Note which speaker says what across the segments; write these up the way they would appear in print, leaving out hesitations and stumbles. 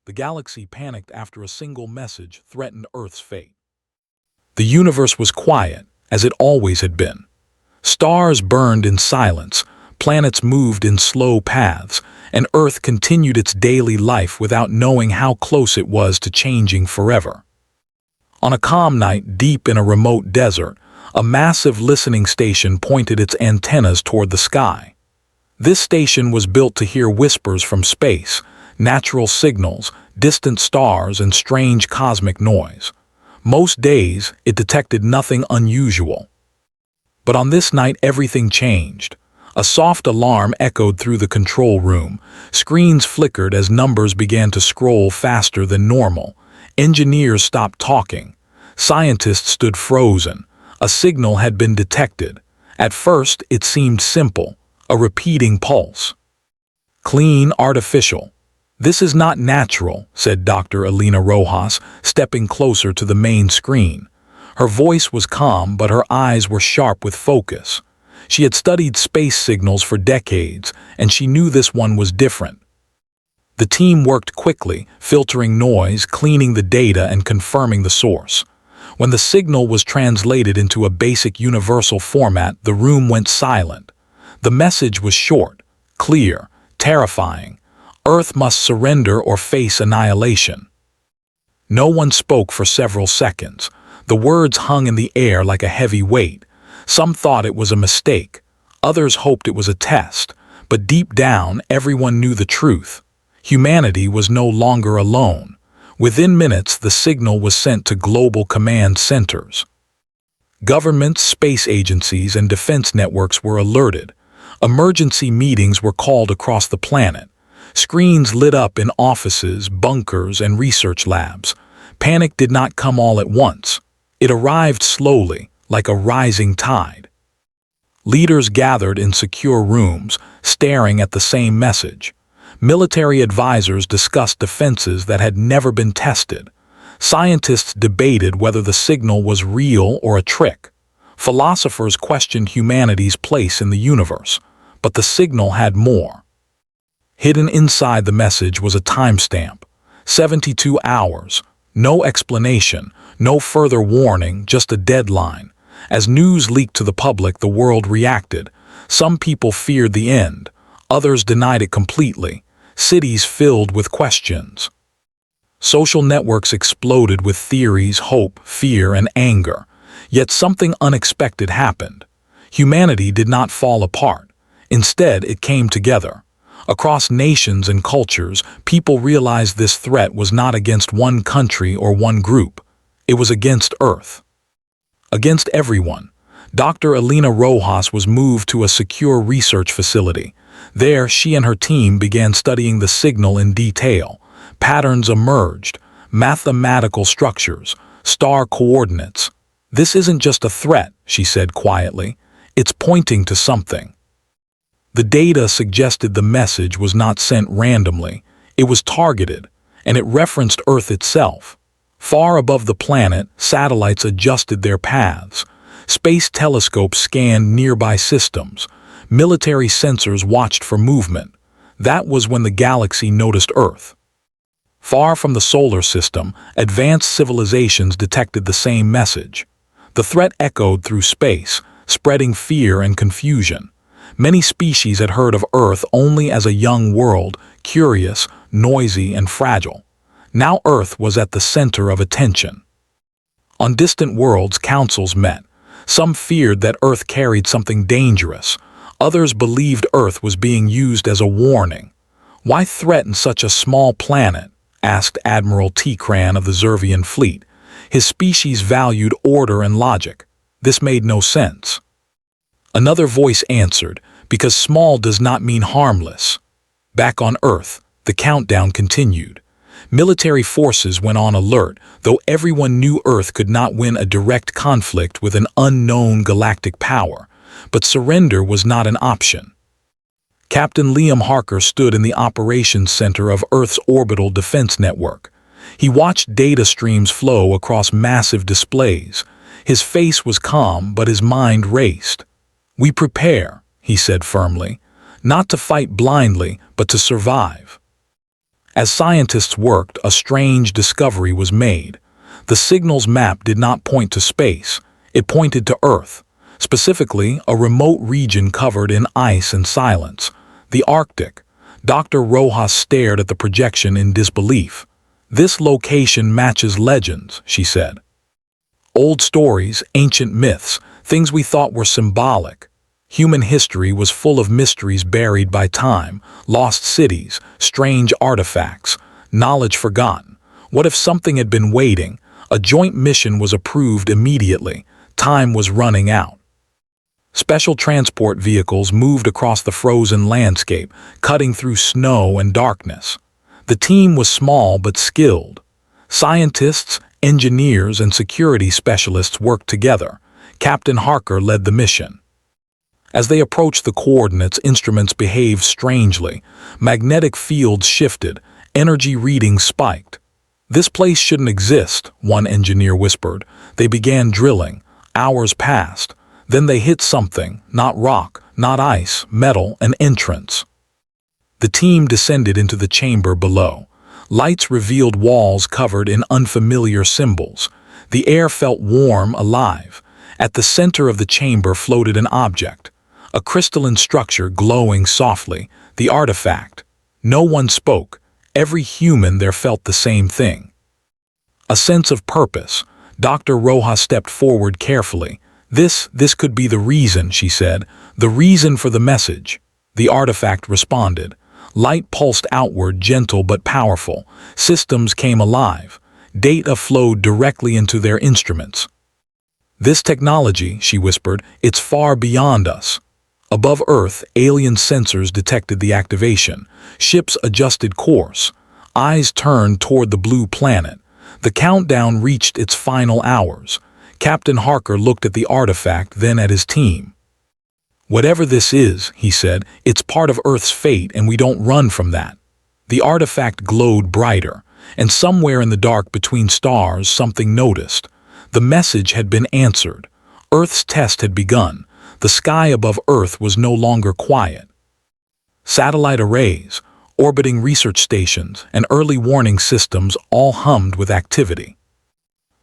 Speaker 1: The galaxy panicked after a single message threatened Earth's fate. The universe was quiet, as it always had been. Stars burned in silence, planets moved in slow paths, and Earth continued its daily life without knowing how close it was to changing forever. On a calm night deep in a remote desert, a massive listening station pointed its antennas toward the sky. This station was built to hear whispers from space, natural signals, distant stars, and strange cosmic noise. Most days, it detected nothing unusual. But on this night, everything changed. A soft alarm echoed through the control room. Screens flickered as numbers began to scroll faster than normal. Engineers stopped talking. Scientists stood frozen. A signal had been detected. At first, it seemed simple, a repeating pulse. Clean, artificial. "This is not natural," said Dr. Elena Rojas, stepping closer to the main screen. Her voice was calm, but her eyes were sharp with focus. She had studied space signals for decades, and she knew this one was different. The team worked quickly, filtering noise, cleaning the data, and confirming the source. When the signal was translated into a basic universal format, the room went silent. The message was short, clear, terrifying. Earth must surrender or face annihilation. No one spoke for several seconds. The words hung in the air like a heavy weight. Some thought it was a mistake. Others hoped it was a test. But deep down, everyone knew the truth. Humanity was no longer alone. Within minutes, the signal was sent to global command centers. Governments, space agencies, and defense networks were alerted. Emergency meetings were called across the planet. Screens lit up in offices, bunkers, and research labs. Panic did not come all at once. It arrived slowly, like a rising tide. Leaders gathered in secure rooms, staring at the same message. Military advisors discussed defenses that had never been tested. Scientists debated whether the signal was real or a trick. Philosophers questioned humanity's place in the universe. But the signal had more. Hidden inside the message was a timestamp. 72 hours. No explanation, no further warning, just a deadline. As news leaked to the public, the world reacted. Some people feared the end. Others denied it completely. Cities filled with questions. Social networks exploded with theories, hope, fear, and anger. Yet something unexpected happened. Humanity did not fall apart. Instead, it came together. Across nations and cultures, people realized this threat was not against one country or one group. It was against Earth. Against everyone. Dr. Elena Rojas was moved to a secure research facility. There, she and her team began studying the signal in detail. Patterns emerged, mathematical structures, star coordinates. "This isn't just a threat," she said quietly. "It's pointing to something." The data suggested the message was not sent randomly. It was targeted, and it referenced Earth itself. Far above the planet, satellites adjusted their paths. Space telescopes scanned nearby systems. Military sensors watched for movement. That was when the galaxy noticed Earth. Far from the solar system, advanced civilizations detected the same message. The threat echoed through space, spreading fear and confusion. Many species had heard of Earth only as a young world, curious, noisy, and fragile. Now Earth was at the center of attention. On distant worlds, councils met. Some feared that Earth carried something dangerous. Others believed Earth was being used as a warning. "Why threaten such a small planet?" asked Admiral Tikran of the Zervian fleet. His species valued order and logic. This made no sense. Another voice answered, "Because small does not mean harmless." Back on Earth, the countdown continued. Military forces went on alert, though everyone knew Earth could not win a direct conflict with an unknown galactic power. But surrender was not an option. Captain Liam Harker stood in the operations center of Earth's orbital defense network. He watched data streams flow across massive displays. His face was calm, but his mind raced. "We prepare," he said firmly, "not to fight blindly, but to survive." As scientists worked, a strange discovery was made. The signal's map did not point to space, it pointed to Earth, specifically a remote region covered in ice and silence, the Arctic. Dr. Rojas stared at the projection in disbelief. "This location matches legends," she said. "Old stories, ancient myths, things we thought were symbolic. Human history was full of mysteries buried by time, lost cities, strange artifacts, knowledge forgotten. What if something had been waiting? A joint mission was approved immediately. Time was running out." Special transport vehicles moved across the frozen landscape, cutting through snow and darkness. The team was small but skilled. Scientists, engineers, and security specialists worked together. Captain Harker led the mission. As they approached the coordinates, instruments behaved strangely. Magnetic fields shifted, energy readings spiked. "This place shouldn't exist," one engineer whispered. They began drilling. Hours passed. Then they hit something, not rock, not ice, metal, an entrance. The team descended into the chamber below. Lights revealed walls covered in unfamiliar symbols. The air felt warm, alive. At the center of the chamber floated an object, a crystalline structure glowing softly, the artifact. No one spoke. Every human there felt the same thing. A sense of purpose. Dr. Rojas stepped forward carefully. This could be the reason," she said, "the reason for the message." The artifact responded. Light pulsed outward, gentle but powerful. Systems came alive. Data flowed directly into their instruments. "This technology," she whispered, "it's far beyond us." Above Earth, alien sensors detected the activation. Ships adjusted course. Eyes turned toward the blue planet. The countdown reached its final hours. Captain Harker looked at the artifact, then at his team. "Whatever this is," he said, "it's part of Earth's fate and we don't run from that." The artifact glowed brighter, and somewhere in the dark between stars something noticed. The message had been answered. Earth's test had begun. The sky above Earth was no longer quiet. Satellite arrays, orbiting research stations, and early warning systems all hummed with activity.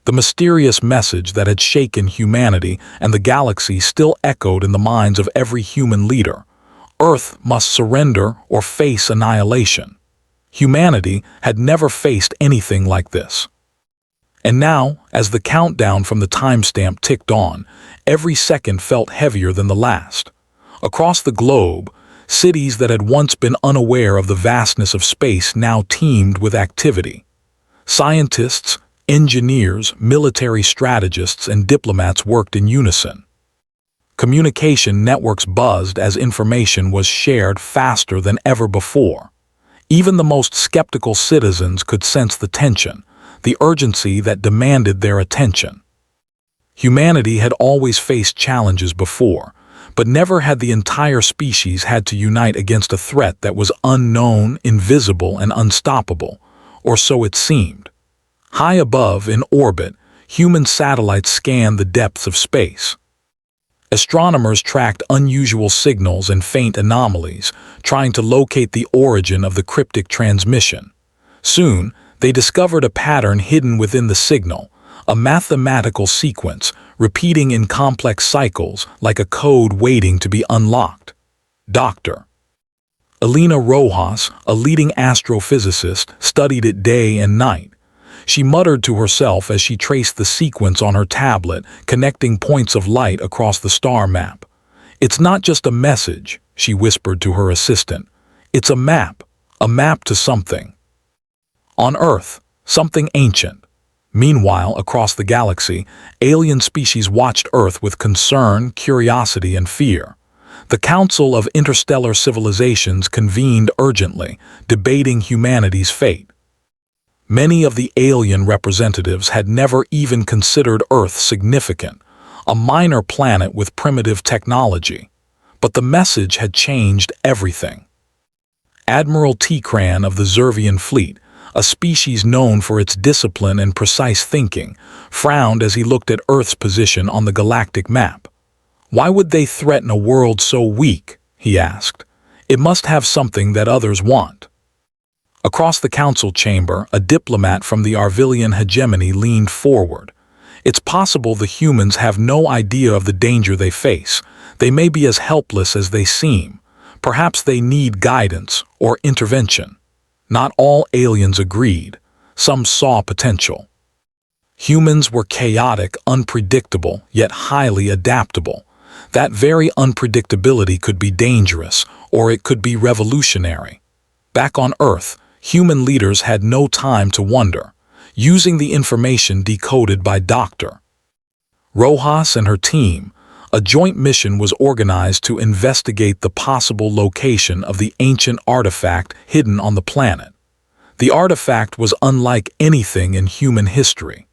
Speaker 1: The mysterious message that had shaken humanity and the galaxy still echoed in the minds of every human leader. Earth must surrender or face annihilation. Humanity had never faced anything like this. And now, as the countdown from the timestamp ticked on, every second felt heavier than the last. Across the globe, cities that had once been unaware of the vastness of space now teemed with activity. Scientists, engineers, military strategists, and diplomats worked in unison. Communication networks buzzed as information was shared faster than ever before. Even the most skeptical citizens could sense the tension, the urgency that demanded their attention. Humanity had always faced challenges before, but never had the entire species had to unite against a threat that was unknown, invisible, and unstoppable, or so it seemed. High above, in orbit, human satellites scanned the depths of space. Astronomers tracked unusual signals and faint anomalies, trying to locate the origin of the cryptic transmission. Soon, they discovered a pattern hidden within the signal, a mathematical sequence, repeating in complex cycles like a code waiting to be unlocked. Dr. Elena Rojas, a leading astrophysicist, studied it day and night. She muttered to herself as she traced the sequence on her tablet, connecting points of light across the star map. "It's not just a message," she whispered to her assistant. "It's a map to something. On Earth, something ancient." Meanwhile, across the galaxy, alien species watched Earth with concern, curiosity, and fear. The Council of Interstellar Civilizations convened urgently, debating humanity's fate. Many of the alien representatives had never even considered Earth significant, a minor planet with primitive technology. But the message had changed everything. Admiral Tikran of the Zervian fleet, a species known for its discipline and precise thinking, frowned as he looked at Earth's position on the galactic map. "Why would they threaten a world so weak?" he asked. "It must have something that others want." Across the council chamber, a diplomat from the Arvillian hegemony leaned forward. It's possible the humans have no idea of the danger they face. They may be as helpless as they seem. Perhaps they need guidance or intervention. Not all aliens agreed. Some saw potential. Humans were chaotic, unpredictable, yet highly adaptable. That very unpredictability could be dangerous, or it could be revolutionary. Back on Earth, human leaders had no time to wonder, using the information decoded by Dr. Rojas and her team. A joint mission was organized to investigate the possible location of the ancient artifact hidden on the planet. The artifact was unlike anything in human history.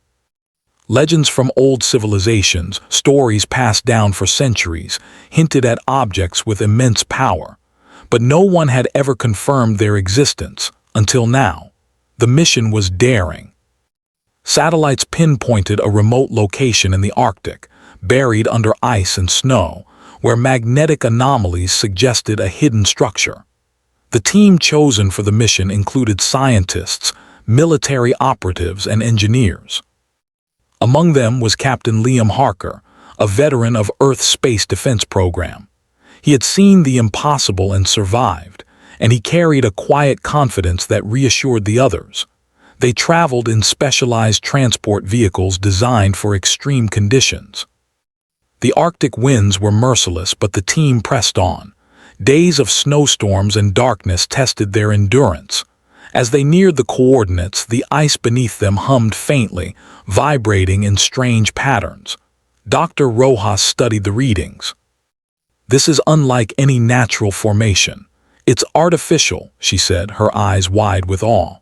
Speaker 1: Legends from old civilizations, stories passed down for centuries, hinted at objects with immense power, but no one had ever confirmed their existence until now. The mission was daring. Satellites pinpointed a remote location in the Arctic, buried under ice and snow, where magnetic anomalies suggested a hidden structure. The team chosen for the mission included scientists, military operatives, and engineers. Among them was Captain Liam Harker, a veteran of Earth's space defense program. He had seen the impossible and survived, and he carried a quiet confidence that reassured the others. They traveled in specialized transport vehicles designed for extreme conditions. The Arctic winds were merciless, but the team pressed on. Days of snowstorms and darkness tested their endurance. As they neared the coordinates, the ice beneath them hummed faintly, vibrating in strange patterns. Dr. Rojas studied the readings. "This is unlike any natural formation. It's artificial," she said, her eyes wide with awe.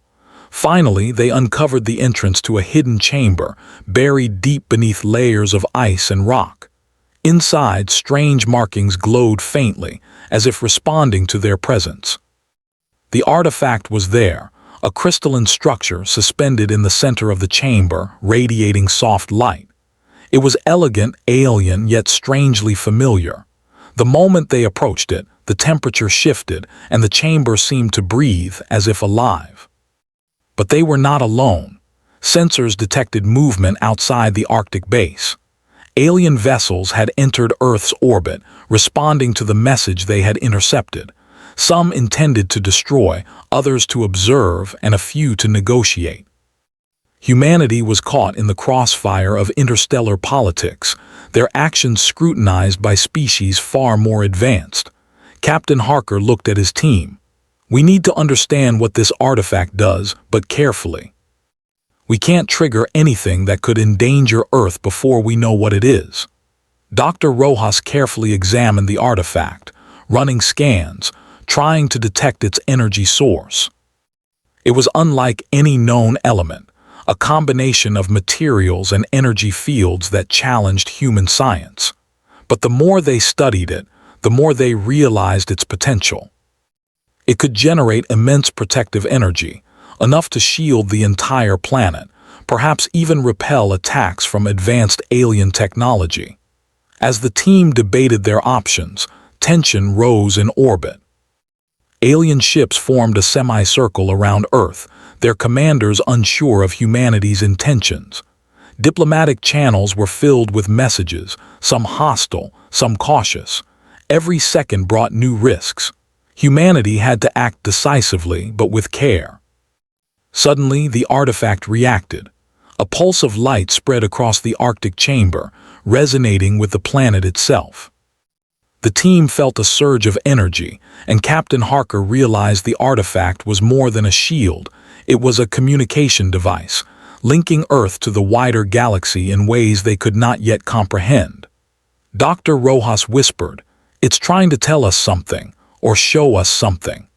Speaker 1: Finally, they uncovered the entrance to a hidden chamber, buried deep beneath layers of ice and rock. Inside, strange markings glowed faintly, as if responding to their presence. The artifact was there, a crystalline structure suspended in the center of the chamber, radiating soft light. It was elegant, alien, yet strangely familiar. The moment they approached it, the temperature shifted, and the chamber seemed to breathe as if alive. But they were not alone. Sensors detected movement outside the Arctic base. Alien vessels had entered Earth's orbit, responding to the message they had intercepted. Some intended to destroy, others to observe, and a few to negotiate. Humanity was caught in the crossfire of interstellar politics, their actions scrutinized by species far more advanced. Captain Harker looked at his team. "We need to understand what this artifact does, but carefully. We can't trigger anything that could endanger Earth before we know what it is." Dr. Rojas carefully examined the artifact, running scans, trying to detect its energy source. It was unlike any known element, a combination of materials and energy fields that challenged human science. But the more they studied it, the more they realized its potential. It could generate immense protective energy, enough to shield the entire planet, perhaps even repel attacks from advanced alien technology. As the team debated their options, tension rose in orbit. Alien ships formed a semicircle around Earth, their commanders unsure of humanity's intentions. Diplomatic channels were filled with messages, some hostile, some cautious. Every second brought new risks. Humanity had to act decisively, but with care. Suddenly, the artifact reacted. A pulse of light spread across the Arctic chamber, resonating with the planet itself. The team felt a surge of energy, and Captain Harker realized the artifact was more than a shield. It was a communication device, linking Earth to the wider galaxy in ways they could not yet comprehend. Dr. Rojas whispered, "It's trying to tell us something, or show us something.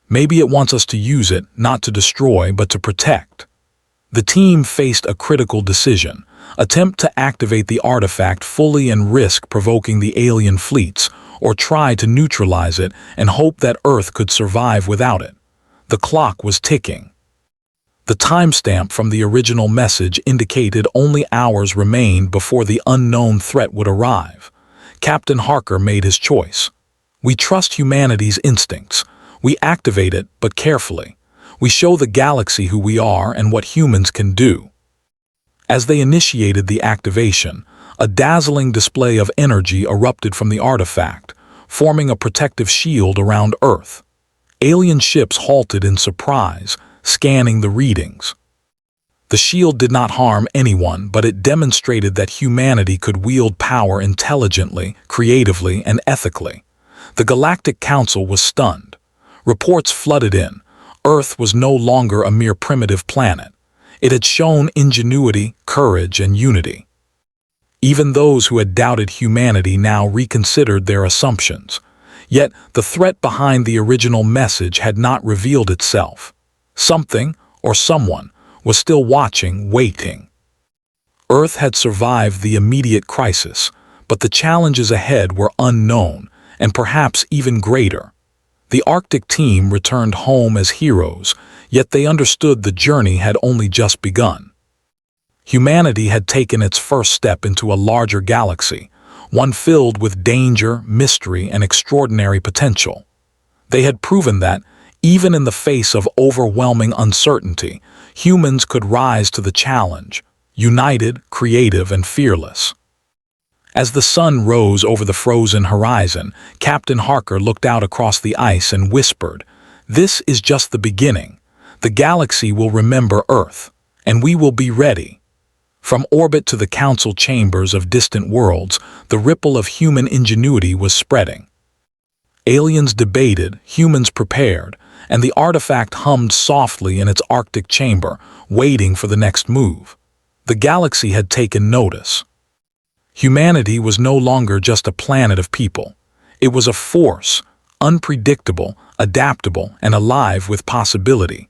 Speaker 1: Maybe it wants us to use it, not to destroy, but to protect." The team faced a critical decision: attempt to activate the artifact fully and risk provoking the alien fleets, or try to neutralize it and hope that Earth could survive without it. The clock was ticking. The timestamp from the original message indicated only hours remained before the unknown threat would arrive. Captain Harker made his choice. "We trust humanity's instincts. We activate it, but carefully. We show the galaxy who we are and what humans can do. As they initiated the activation, a dazzling display of energy erupted from the artifact, forming a protective shield around Earth. Alien ships halted in surprise, scanning the readings. The shield did not harm anyone, but it demonstrated that humanity could wield power intelligently, creatively, and ethically. The Galactic Council was stunned. Reports flooded in. Earth was no longer a mere primitive planet. It had shown ingenuity, courage, and unity. Even those who had doubted humanity now reconsidered their assumptions. Yet the threat behind the original message had not revealed itself. Something, or someone, was still watching, waiting. Earth had survived the immediate crisis, but the challenges ahead were unknown, and perhaps even greater. The Arctic team returned home as heroes, yet they understood the journey had only just begun. Humanity had taken its first step into a larger galaxy, one filled with danger, mystery, and extraordinary potential. They had proven that, even in the face of overwhelming uncertainty, humans could rise to the challenge, united, creative, and fearless. As the sun rose over the frozen horizon, Captain Harker looked out across the ice and whispered, "This is just the beginning. The galaxy will remember Earth, and we will be ready." From orbit to the council chambers of distant worlds, the ripple of human ingenuity was spreading. Aliens debated, humans prepared, and the artifact hummed softly in its Arctic chamber, waiting for the next move. The galaxy had taken notice. Humanity was no longer just a planet of people. It was a force, unpredictable, adaptable, and alive with possibility.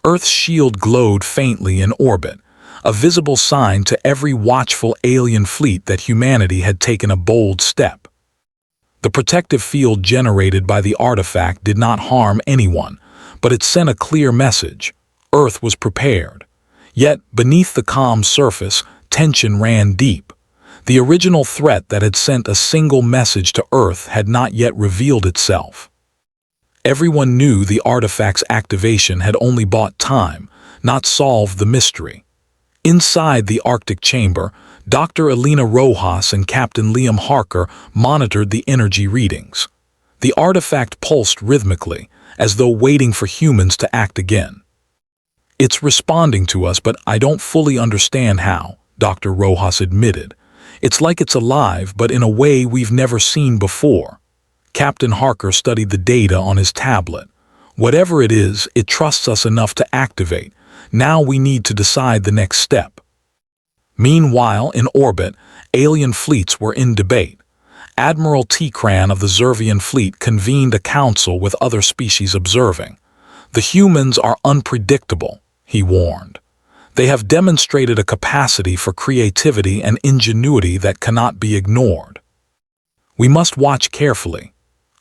Speaker 1: Earth's shield glowed faintly in orbit, a visible sign to every watchful alien fleet that humanity had taken a bold step. The protective field generated by the artifact did not harm anyone, but it sent a clear message. Earth was prepared. Yet, beneath the calm surface, tension ran deep. The original threat that had sent a single message to Earth had not yet revealed itself. Everyone knew the artifact's activation had only bought time, not solved the mystery. Inside the Arctic chamber, Dr. Elena Rojas and Captain Liam Harker monitored the energy readings. The artifact pulsed rhythmically, as though waiting for humans to act again. "It's responding to us, but I don't fully understand how," Dr. Rojas admitted. "It's like it's alive, but in a way we've never seen before." Captain Harker studied the data on his tablet. "Whatever it is, it trusts us enough to activate. Now we need to decide the next step." Meanwhile, in orbit, alien fleets were in debate. Admiral Tikran of the Zervian fleet convened a council with other species observing. "The humans are unpredictable," he warned. "They have demonstrated a capacity for creativity and ingenuity that cannot be ignored. We must watch carefully."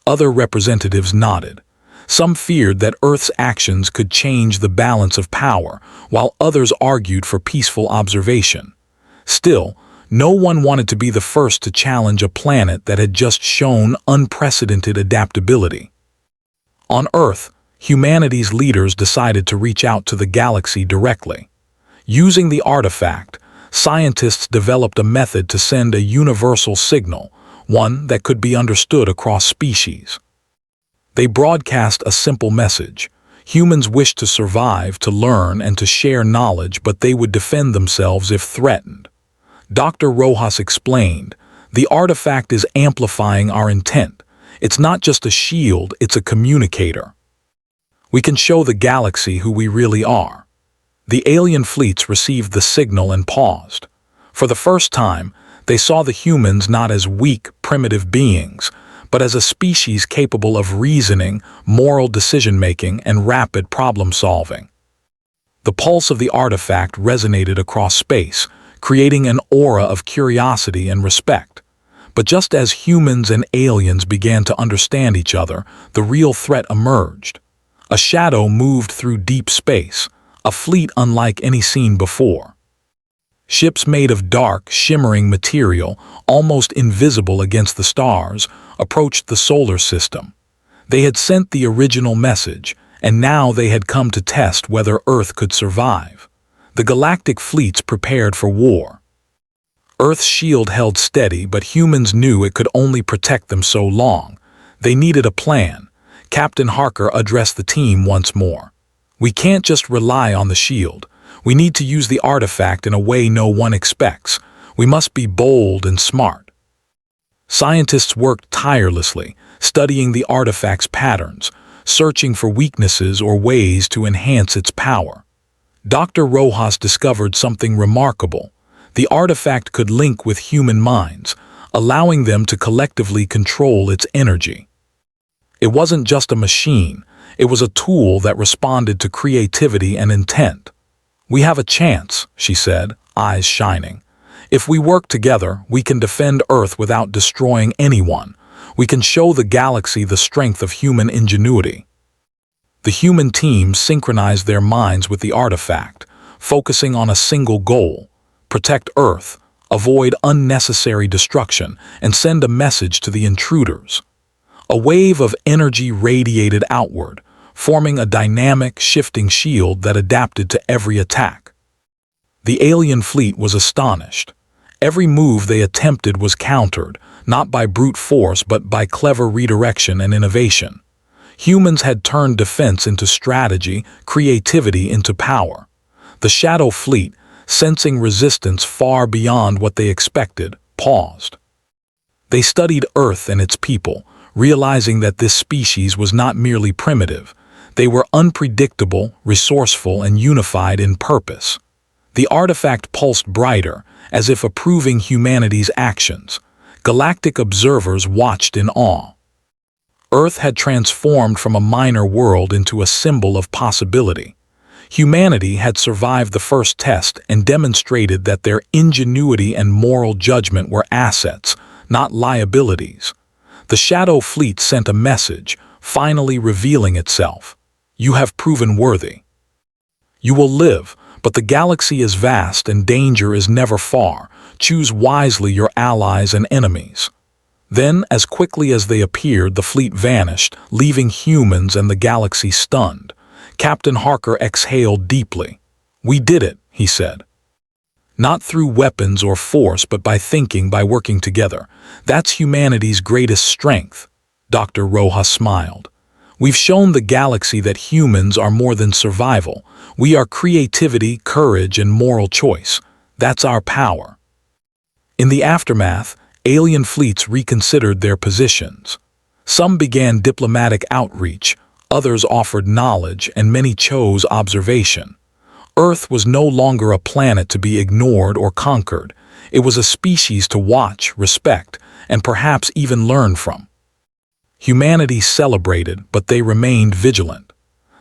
Speaker 1: Other representatives nodded. Some feared that Earth's actions could change the balance of power, while others argued for peaceful observation. Still, no one wanted to be the first to challenge a planet that had just shown unprecedented adaptability. On Earth, humanity's leaders decided to reach out to the galaxy directly. Using the artifact, scientists developed a method to send a universal signal, one that could be understood across species. They broadcast a simple message. Humans wish to survive, to learn, and to share knowledge, but they would defend themselves if threatened. Dr. Rojas explained, "The artifact is amplifying our intent. It's not just a shield, it's a communicator. We can show the galaxy who we really are." The alien fleets received the signal and paused. For the first time, they saw the humans not as weak, primitive beings, but as a species capable of reasoning, moral decision-making, and rapid problem-solving. The pulse of the artifact resonated across space, creating an aura of curiosity and respect. But just as humans and aliens began to understand each other, the real threat emerged. A shadow moved through deep space, a fleet unlike any seen before. Ships made of dark, shimmering material, almost invisible against the stars, approached the solar system. They had sent the original message, and now they had come to test whether Earth could survive. The galactic fleets prepared for war. Earth's shield held steady, but humans knew it could only protect them so long. They needed a plan. Captain Harker addressed the team once more. "We can't just rely on the shield. We need to use the artifact in a way no one expects. We must be bold and smart." Scientists worked tirelessly, studying the artifact's patterns, searching for weaknesses or ways to enhance its power. Dr. Rojas discovered something remarkable. The artifact could link with human minds, allowing them to collectively control its energy. It wasn't just a machine, it was a tool that responded to creativity and intent. "We have a chance," she said, eyes shining. "If we work together, we can defend Earth without destroying anyone. We can show the galaxy the strength of human ingenuity." The human team synchronized their minds with the artifact, focusing on a single goal: protect Earth, avoid unnecessary destruction, and send a message to the intruders. A wave of energy radiated outward, forming a dynamic, shifting shield that adapted to every attack. The alien fleet was astonished. Every move they attempted was countered, not by brute force but by clever redirection and innovation. Humans had turned defense into strategy, creativity into power. The Shadow Fleet, sensing resistance far beyond what they expected, paused. They studied Earth and its people, realizing that this species was not merely primitive. They were unpredictable, resourceful, and unified in purpose. The artifact pulsed brighter, as if approving humanity's actions. Galactic observers watched in awe. Earth had transformed from a minor world into a symbol of possibility. Humanity had survived the first test and demonstrated that their ingenuity and moral judgment were assets, not liabilities. The Shadow Fleet sent a message, finally revealing itself. "You have proven worthy. You will live, but the galaxy is vast and danger is never far. Choose wisely your allies and enemies." Then, as quickly as they appeared, the fleet vanished, leaving humans and the galaxy stunned. Captain Harker exhaled deeply. "We did it," he said. "Not through weapons or force, but by thinking, by working together. That's humanity's greatest strength." Dr. Rojas smiled. "We've shown the galaxy that humans are more than survival. We are creativity, courage, and moral choice. That's our power." In the aftermath, alien fleets reconsidered their positions. Some began diplomatic outreach, others offered knowledge, and many chose observation. Earth was no longer a planet to be ignored or conquered. It was a species to watch, respect, and perhaps even learn from. Humanity celebrated, but they remained vigilant.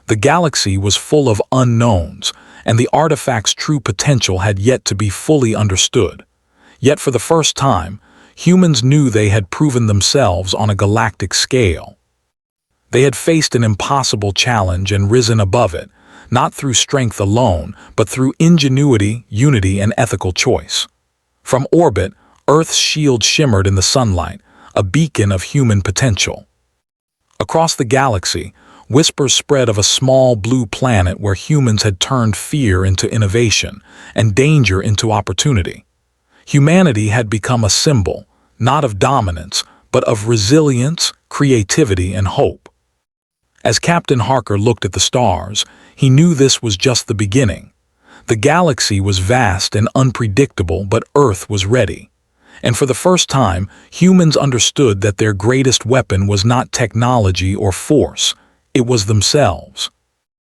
Speaker 1: The galaxy was full of unknowns, and the artifact's true potential had yet to be fully understood. Yet for the first time, humans knew they had proven themselves on a galactic scale. They had faced an impossible challenge and risen above it, not through strength alone, but through ingenuity, unity, and ethical choice. From orbit, Earth's shield shimmered in the sunlight, a beacon of human potential. Across the galaxy, whispers spread of a small blue planet where humans had turned fear into innovation and danger into opportunity. Humanity had become a symbol, not of dominance, but of resilience, creativity, and hope. As Captain Harker looked at the stars, he knew this was just the beginning. The galaxy was vast and unpredictable, but Earth was ready. And for the first time, humans understood that their greatest weapon was not technology or force, it was themselves.